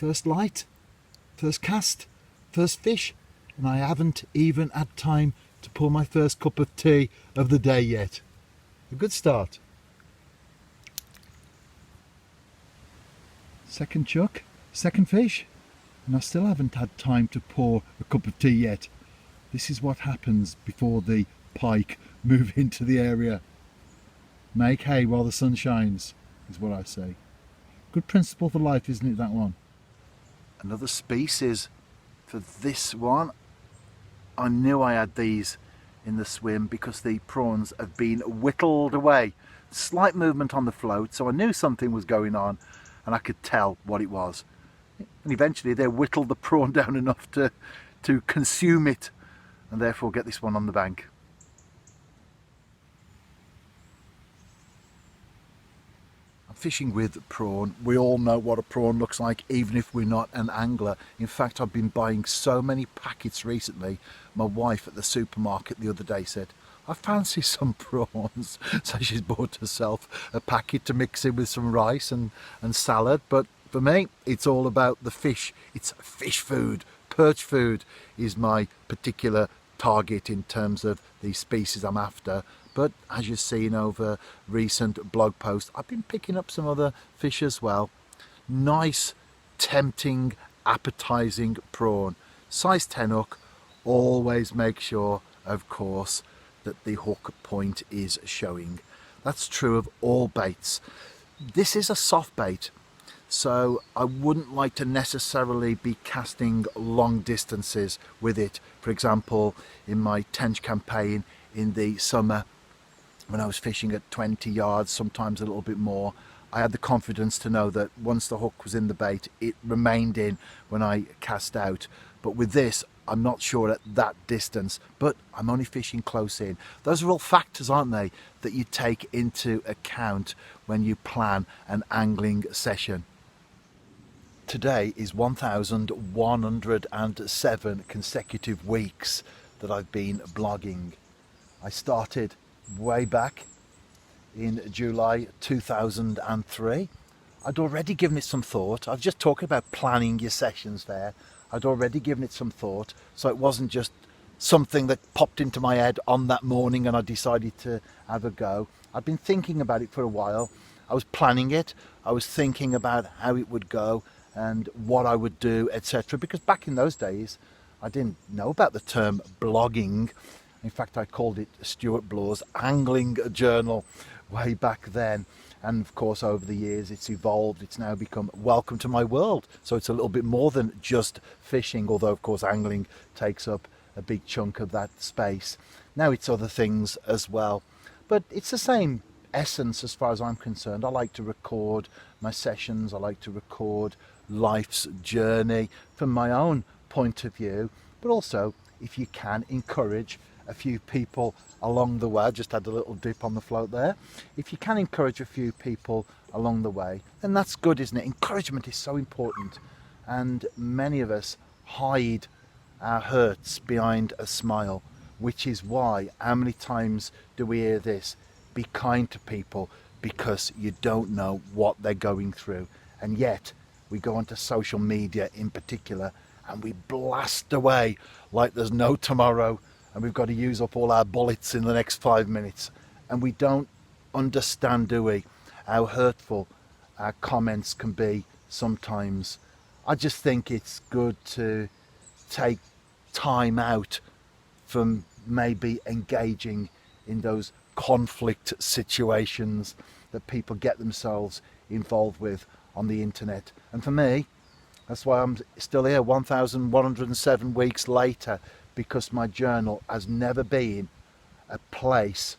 first light, first cast, first fish, and I haven't even had time to pour my first cup of tea of the day yet. A good start. Second chuck, second fish, and I still haven't had time to pour a cup of tea yet. This is what happens before the pike move into the area. Make hay while the sun shines, is what I say. Good principle for life, isn't it, that one? Another species for this one. I knew I had these in the swim because the prawns have been whittled away. Slight movement on the float, so I knew something was going on and I could tell what it was. And eventually they whittled the prawn down enough to consume it and therefore get this one on the bank. Fishing with prawn, we all know what a prawn looks like, even if we're not an angler. In fact, I've been buying so many packets recently. My wife at the supermarket the other day said, I fancy some prawns. So she's bought herself a packet to mix in with some rice and salad. But for me, it's all about the fish. It's fish food. Perch food is my particular target in terms of the species I'm after. But as you've seen over recent blog posts, I've been picking up some other fish as well. Nice, tempting, appetizing prawn. Size 10 hook. Always make sure, of course, that the hook point is showing. That's true of all baits. This is a soft bait, so I wouldn't like to necessarily be casting long distances with it. For example, in my tench campaign in the summer, when I was fishing at 20 yards, sometimes a little bit more, I had the confidence to know that once the hook was in the bait, it remained in when I cast out. But with this, I'm not sure at that distance, but I'm only fishing close in. Those are all factors, aren't they, that you take into account when you plan an angling session. Today is 1,107 consecutive weeks that I've been blogging. I started way back in July 2003. I'd already given it some thought. I was just talking about planning your sessions there. I'd already given it some thought, so it wasn't just something that popped into my head on that morning and I decided to have a go. I'd been thinking about it for a while. I was planning it. I was thinking about how it would go and what I would do, etc. Because back in those days, I didn't know about the term blogging. In fact, I called it Stuart Blaw's Angling Journal way back then. And of course, over the years, it's evolved. It's now become Welcome to My World. So it's a little bit more than just fishing, although, of course, angling takes up a big chunk of that space. Now it's other things as well. But it's the same essence as far as I'm concerned. I like to record my sessions. I like to record life's journey from my own point of view. But also, if you can, encourage a few people along the way. I just had a little dip on the float there. If you can encourage a few people along the way, then that's good, isn't it? Encouragement is so important, and many of us hide our hurts behind a smile, which is why, how many times do we hear this? Be kind to people because you don't know what they're going through. And yet we go onto social media in particular and we blast away like there's no tomorrow, and we've got to use up all our bullets in the next 5 minutes. And we don't understand, do we, how hurtful our comments can be sometimes. I just think it's good to take time out from maybe engaging in those conflict situations that people get themselves involved with on the internet. And for me, that's why I'm still here 1,107 weeks later, because my journal has never been a place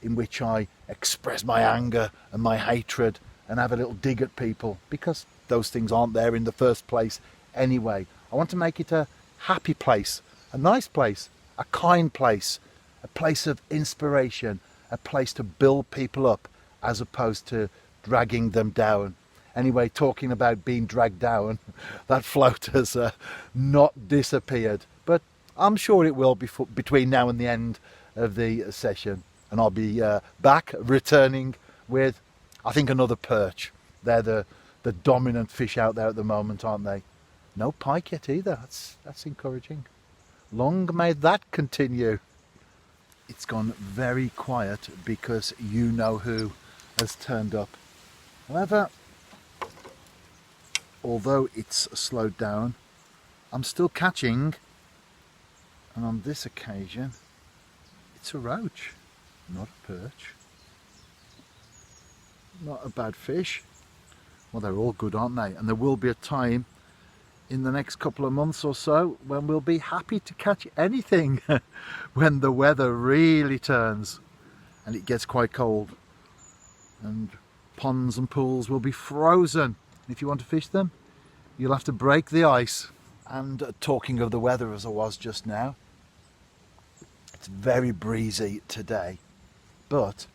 in which I express my anger and my hatred and have a little dig at people, because those things aren't there in the first place anyway. I want to make it a happy place, a nice place, a kind place, a place of inspiration, a place to build people up as opposed to dragging them down. Anyway, talking about being dragged down, that float has not disappeared, but I'm sure it will between now and the end of the session. And I'll be back returning with, I think, another perch. They're the the dominant fish out there at the moment, aren't they? No pike yet either. That's encouraging. Long may that continue. It's gone very quiet because you know who has turned up. However, although it's slowed down, I'm still catching, and on this occasion it's a roach, not a perch. Not a bad fish. Well, they're all good, aren't they? And there will be a time in the next couple of months or so when we'll be happy to catch anything when the weather really turns and it gets quite cold and ponds and pools will be frozen. If you want to fish them, you'll have to break the ice. And talking of the weather, as I was just now, it's very breezy today, but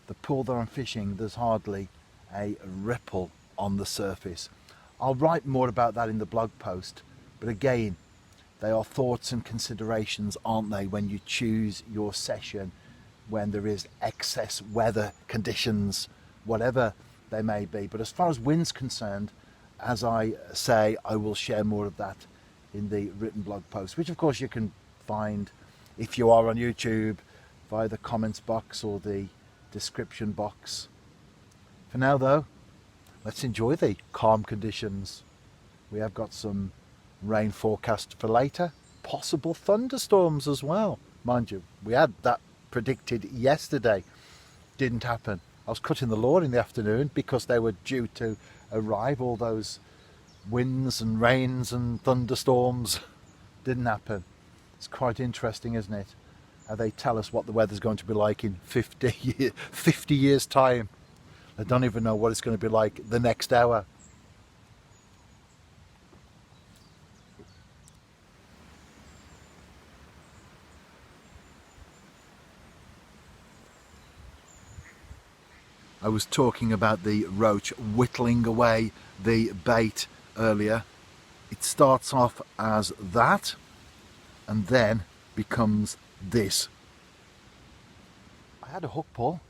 the pool that I'm fishing, there's hardly a ripple on the surface. I'll write more about that in the blog post, but again, they are thoughts and considerations, aren't they, when you choose your session, when there is excess weather conditions, whatever they may be. But as far as wind's concerned, as I say, I will share more of that in the written blog post, which of course you can find if you are on YouTube via the comments box or the description box. For now though, let's enjoy the calm conditions. We have got some rain forecast for later, possible thunderstorms as well. Mind you, we had that predicted yesterday, didn't happen. I was cutting the lawn in the afternoon because they were due to arrive, all those winds and rains and thunderstorms. Didn't happen. It's quite interesting, isn't it? How they tell us what the weather's going to be like in 50 years time. I don't even know what it's going to be like the next hour. I was talking about the roach whittling away the bait earlier. It starts off as that and then becomes this. I had a hook pull.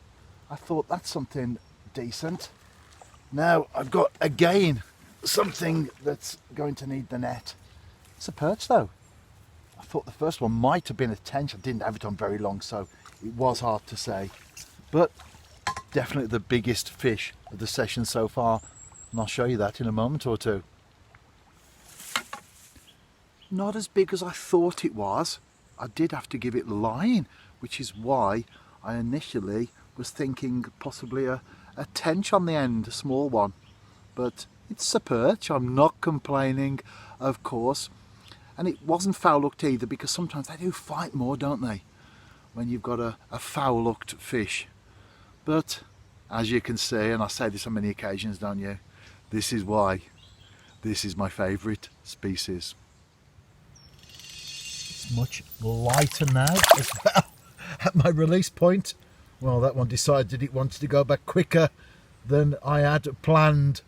I thought that's something decent. Now I've got again something that's going to need the net. It's a perch though. I thought the first one might have been a tench. I didn't have it on very long, so it was hard to say. But definitely the biggest fish of the session so far, and I'll show you that in a moment or two. Not as big as I thought it was. I did have to give it line, which is why I initially was thinking possibly a tench on the end, a small one. But it's a perch, I'm not complaining, of course. And it wasn't foul-hooked either, because sometimes they do fight more, don't they, when you've got a foul-hooked fish. But as you can see, and I say this on many occasions, don't you, this is why this is my favourite species. It's much lighter now as well at my release point. Well, that one decided it wanted to go back quicker than I had planned.